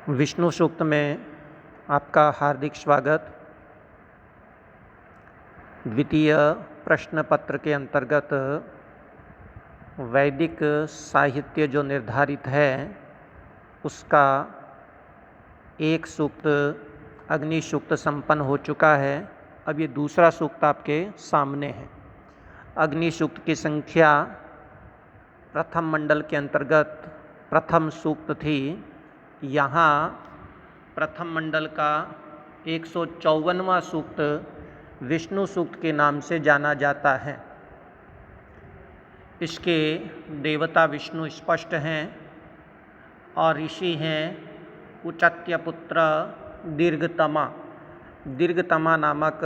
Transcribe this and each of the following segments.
विष्णु सूक्त में आपका हार्दिक स्वागत। द्वितीय प्रश्न पत्र के अंतर्गत वैदिक साहित्य जो निर्धारित है उसका एक सूक्त अग्नि सूक्त संपन्न हो चुका है। अब ये दूसरा सूक्त आपके सामने है। अग्नि सूक्त की संख्या प्रथम मंडल के अंतर्गत प्रथम सूक्त थी। यहाँ प्रथम मंडल का 154वां सूक्त विष्णु सूक्त के नाम से जाना जाता है। इसके देवता विष्णु स्पष्ट हैं और ऋषि हैं उचत्य पुत्र दीर्घतमा। दीर्घतमा नामक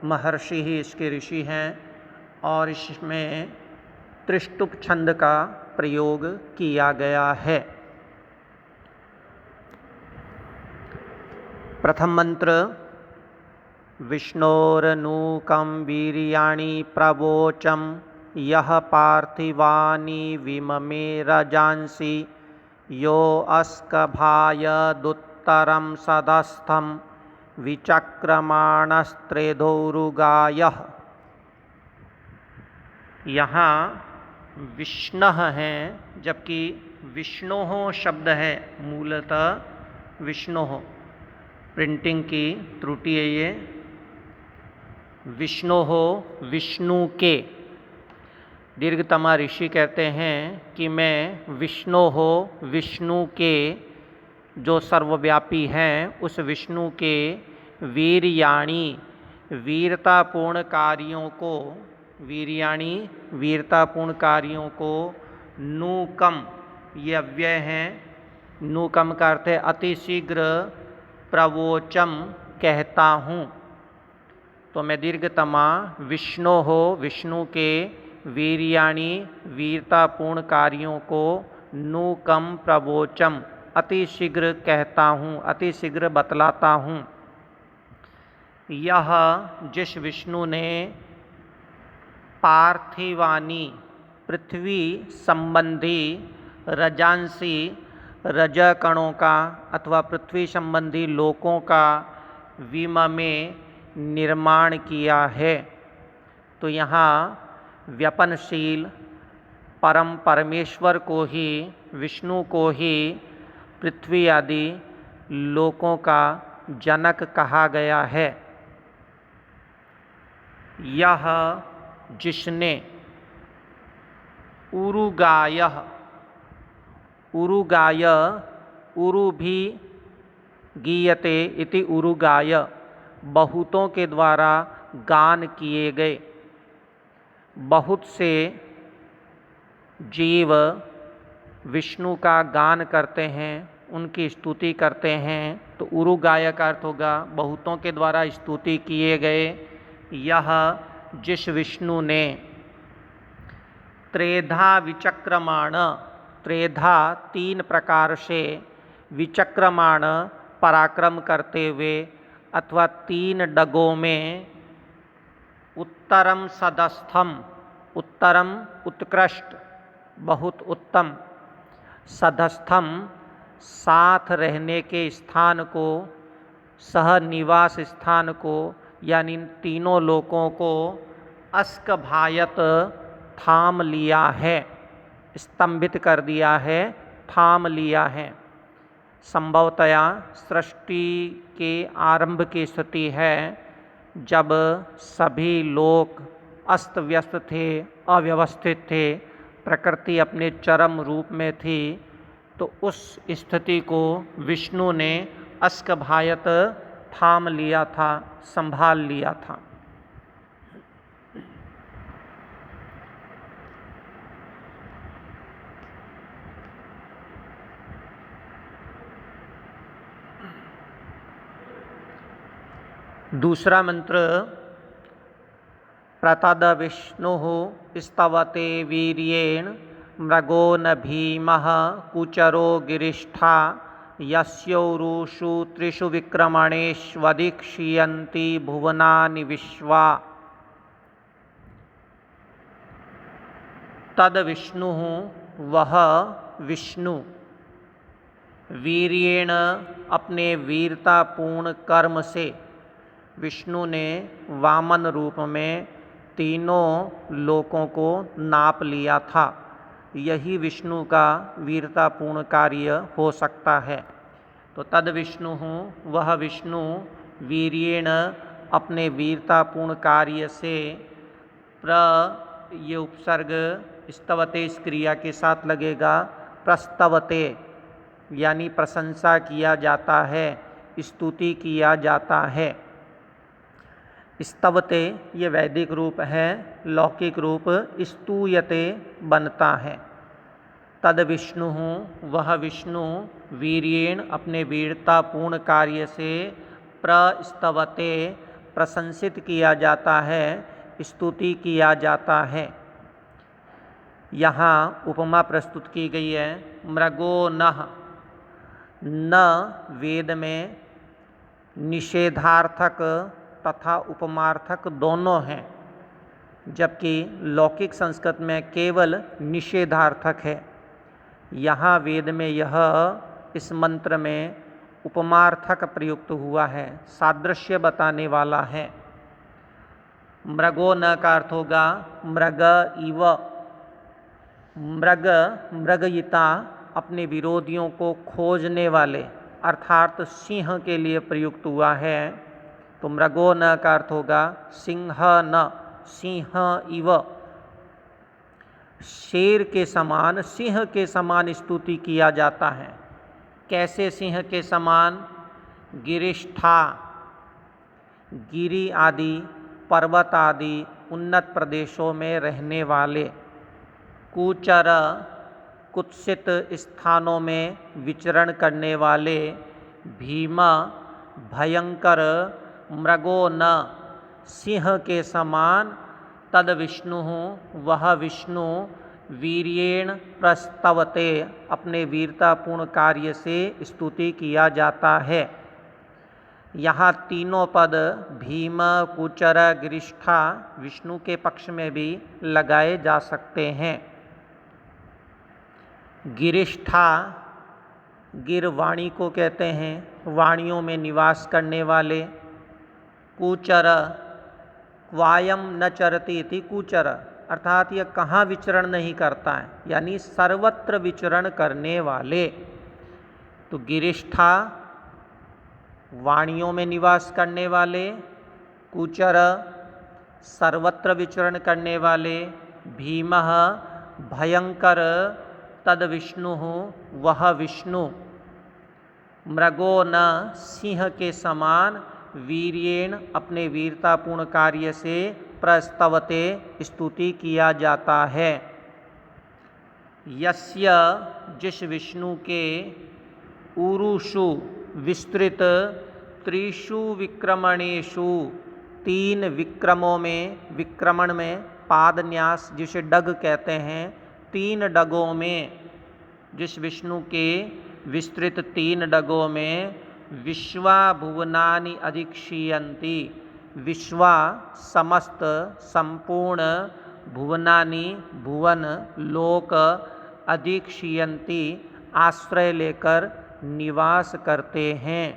महर्षि ही इसके ऋषि हैं और इसमें त्रिष्टुप छंद का प्रयोग किया गया है। प्रथम मंत्र विष्णोरनूकं वीर्याणि प्रवोचं यः पार्थिवानि विममे रजांसि यो अस्कभायदुत्तरं सदस्थं विचक्रमाणस्त्रेधोरुगायः। यहाँ विष्णः हैं जबकि विष्णोः शब्द है, मूलतः विष्णोः। प्रिंटिंग की त्रुटि है ये। विष्णोः विष्णु के। दीर्घतमा ऋषि कहते हैं कि मैं विष्णोः विष्णु के जो सर्वव्यापी हैं उस विष्णु के वीर्याणि वीरतापूर्ण कार्यों को वीरतापूर्ण कार्यों को नूकम, ये अव्यय हैं। नूकम का अर्थ है अतिशीघ्र प्रवोचम कहता हूँ। तो मैं दीर्घतमा विष्णोः विष्णु के वीर्याणि वीरतापूर्ण कार्यों को नूकम प्रवोचम अतिशीघ्र कहता हूँ, अतिशीघ्र बतलाता हूँ। यह जिस विष्णु ने पार्थिवानी पृथ्वी संबंधी रजांसी रजकणों का अथवा पृथ्वी संबंधी लोकों का विम में निर्माण किया है। तो यहाँ व्यपनशील परम परमेश्वर को ही, विष्णु को ही पृथ्वी आदि लोकों का जनक कहा गया है। यह जिसने उरुगायः, उरुगाय उरु भी गीयते इति उरुगाय, बहुतों के द्वारा गान किए गए। बहुत से जीव विष्णु का गान करते हैं, उनकी स्तुति करते हैं। तो उरुगाय का अर्थ होगा बहुतों के द्वारा स्तुति किए गए। यह जिस विष्णु ने त्रेधा विचक्रमाण, त्रेधा तीन प्रकार से, विचक्रमाण पराक्रम करते हुए अथवा तीन डगों में, उत्तरम सदस्थम, उत्तरम उत्कृष्ट बहुत उत्तम, सदस्थम साथ रहने के स्थान को, सह निवास स्थान को, यानी तीनों लोकों को अस्कभायत थाम लिया है, स्तंभित कर दिया है, थाम लिया है। संभवतया सृष्टि के आरंभ की स्थिति है जब सभी लोक अस्त व्यस्त थे, अव्यवस्थित थे, प्रकृति अपने चरम रूप में थी। तो उस स्थिति को विष्णु ने अस्कभायत थाम लिया था, संभाल लिया था। दूसरा मंत्र प्रतद विष्णुः स्तवते वीर्येण मृगो न भीमः कुचरो गिरिष्ठा यस्योरुषु त्रिषु विक्रमणेष्वधिक्षीयन्ति भुवनानि विश्वा। तद विष्णुः वह विष्णु वीर्येण अपने वीरतापूर्ण कर्म से विष्णु ने वामन रूप में तीनों लोकों को नाप लिया था। यही विष्णु का वीरतापूर्ण कार्य हो सकता है। तो तद विष्णु वह विष्णु वीर्येण अपने वीरतापूर्ण कार्य से ये उपसर्ग स्तवते इस क्रिया के साथ लगेगा। प्रस्तवते यानी प्रशंसा किया जाता है, स्तुति किया जाता है। स्तवते ये वैदिक रूप है, लौकिक रूप स्तूयते बनता है। तद विष्णु वह विष्णु वीर्येण अपने वीरतापूर्ण कार्य से प्रस्तवते प्रशंसित किया जाता है, स्तुति किया जाता है। यहाँ उपमा प्रस्तुत की गई है। मृगो नः, न वेद में निषेधार्थक तथा उपमार्थक दोनों हैं, जबकि लौकिक संस्कृत में केवल निषेधार्थक है। यहाँ वेद में यह इस मंत्र में उपमार्थक प्रयुक्त हुआ है, सादृश्य बताने वाला है। मृगो न का अर्थ होगा मृग इव। मृग मृगयिता अपने विरोधियों को खोजने वाले अर्थात सिंह के लिए प्रयुक्त हुआ है। तो मृगो न का अर्थ होगा सिंह न, सिंह इव। शेर के समान, सिंह के समान स्तुति किया जाता है। कैसे सिंह के समान? गिरिष्ठा, गिरि आदि पर्वत आदि उन्नत प्रदेशों में रहने वाले। कूचर, कुत्सित स्थानों में विचरण करने वाले। भीमा, भयंकर। मृगो न, सिंह के समान। तद विष्णु वह विष्णु वीर्येण प्रस्तवते अपने वीरतापूर्ण कार्य से स्तुति किया जाता है। यहाँ तीनों पद भीम, कुचर, गिरिष्ठा विष्णु के पक्ष में भी लगाए जा सकते हैं। गिरिष्ठा गिरवाणी को कहते हैं, वाणियों में निवास करने वाले। कूचर, क्वायम न चरति इति कूचर, अर्थात यह कहाँ विचरण नहीं करता है, यानी सर्वत्र विचरण करने वाले। तो गिरिष्ठा वाणियों में निवास करने वाले, कूचर सर्वत्र विचरण करने वाले, भीमः भयंकर। तद विष्णु वह विष्णु मृगो न, सिंह के समान। वीर्येण अपने वीरतापूर्ण कार्य से प्रस्तवते स्तुति किया जाता है। यस्य जिस विष्णु के उरुषु विस्तृत त्रिषु विक्रमणेषु तीन विक्रमों में, विक्रमण में पादन्यास जिसे डग कहते हैं, तीन डगों में, जिस विष्णु के विस्तृत तीन डगों में विश्वा भुवनानि अधिक्षीयन्ति, विश्वा समस्त संपूर्ण, भुवनानि भुवन लोक, अधिक्षीयन्ति आश्रय लेकर निवास करते हैं।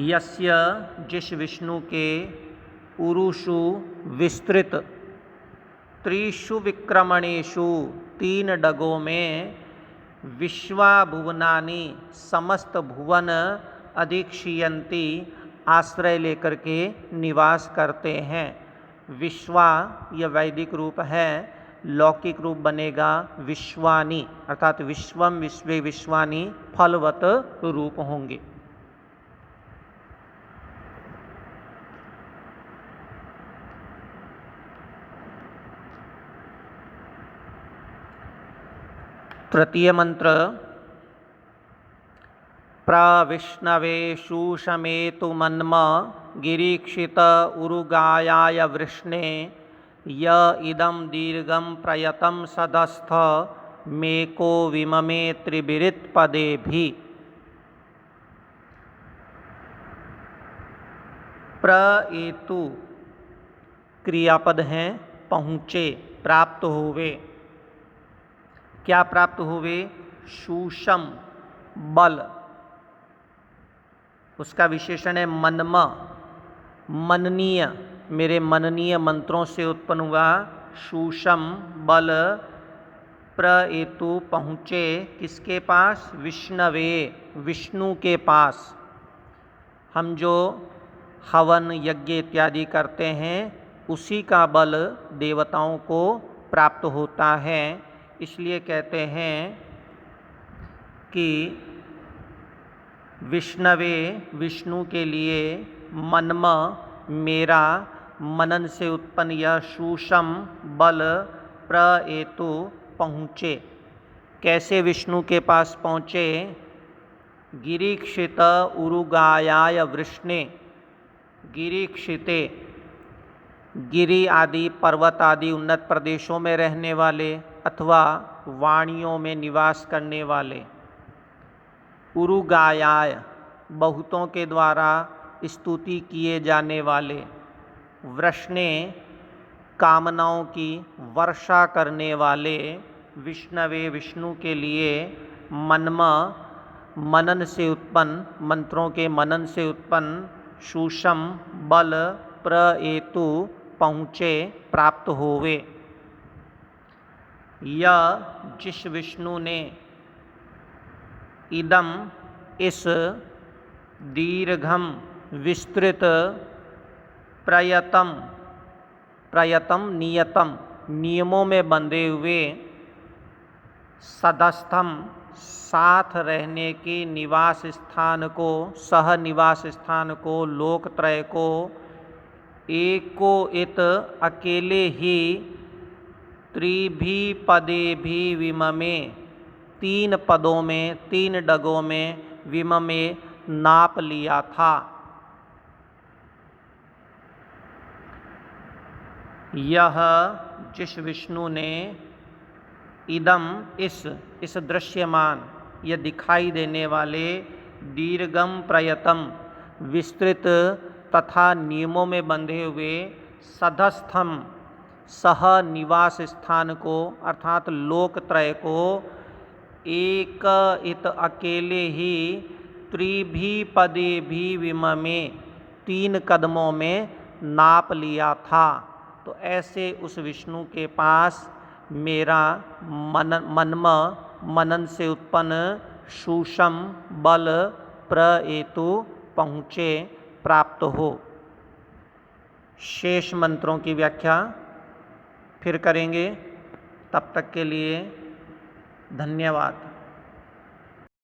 यस्य जिस विष्णु के उरुषु विस्तृत त्रिषु विक्रमणेषु तीन डगों में विश्वा भुवनानि समस्त भुवन अधिक्षीयन्ति आश्रय लेकर के निवास करते हैं। विश्वा यह वैदिक रूप है, लौकिक रूप बनेगा विश्वानि, अर्थात विश्वम विश्वे विश्वानि फलवत रूप होंगे। तृतीय मंत्र। प्रविष्णवे शूषमेतु मन्म गिरीक्षित उरुगायाय वृष्णे य इदं दीर्घं प्रयतं सदस्थ मेको विममे त्रिभिरित्पदेभि। प्रएतु क्रियापद हैं, पहुँचे, प्राप्त हुए। क्या प्राप्त हुए? शूषम बल, उसका विशेषण है मन्म, मननीय, मेरे मननीय मंत्रों से उत्पन्न हुआ शूषम बल प्रेतु पहुँचे किसके पास? विष्णवे, विष्णु के पास। हम जो हवन यज्ञ इत्यादि करते हैं उसी का बल देवताओं को प्राप्त होता है। इसलिए कहते हैं कि विष्णवे, विष्णु के लिए, मन्म, मेरा, मनन से उत्पन्न यह शूषम बल प्रेतु पहुँचे। कैसे विष्णु के पास पहुँचे? गिरीक्षित उरुगायाय वृष्णे, गिरीक्षिते, गिरी आदि पर्वत आदि उन्नत प्रदेशों में रहने वाले अथवा वाणियों में निवास करने वाले, उरुगायाय, बहुतों के द्वारा स्तुति किए जाने वाले, वृष्णे, कामनाओं की वर्षा करने वाले, विष्णवे, विष्णु के लिए, मन्म, मनन से उत्पन्न, मंत्रों के मनन से उत्पन्न, शूषम बल प्रेतु पहुँचे, प्राप्त होवे। यह जिस विष्णु ने इदम, इस दीर्घम, विस्तृत, प्रयतम, प्रयतम नियतम, नियमों में बंधे हुए, सदस्थम, साथ रहने के निवास स्थान को, सह निवास स्थान को, लोकत्रय को, एको इत, अकेले ही, त्रिभी पदे भी विममे, तीन पदों में, तीन डगों में, विममे नाप लिया था। यह जिस विष्णु ने इदम, इस दृश्यमान, यह दिखाई देने वाले, दीर्घम प्रयतम, विस्तृत तथा नियमों में बंधे हुए, सधस्थम, सह निवास स्थान को अर्थात लोकत्रय को, एक इत, अकेले ही, त्रिभी पदे भी विममे, तीन कदमों में नाप लिया था। तो ऐसे उस विष्णु के पास मेरा मन्म, मनन से उत्पन्न शूषम बल प्रेतु पहुँचे, प्राप्त हो। शेष मंत्रों की व्याख्या फिर करेंगे। तब तक के लिए धन्यवाद।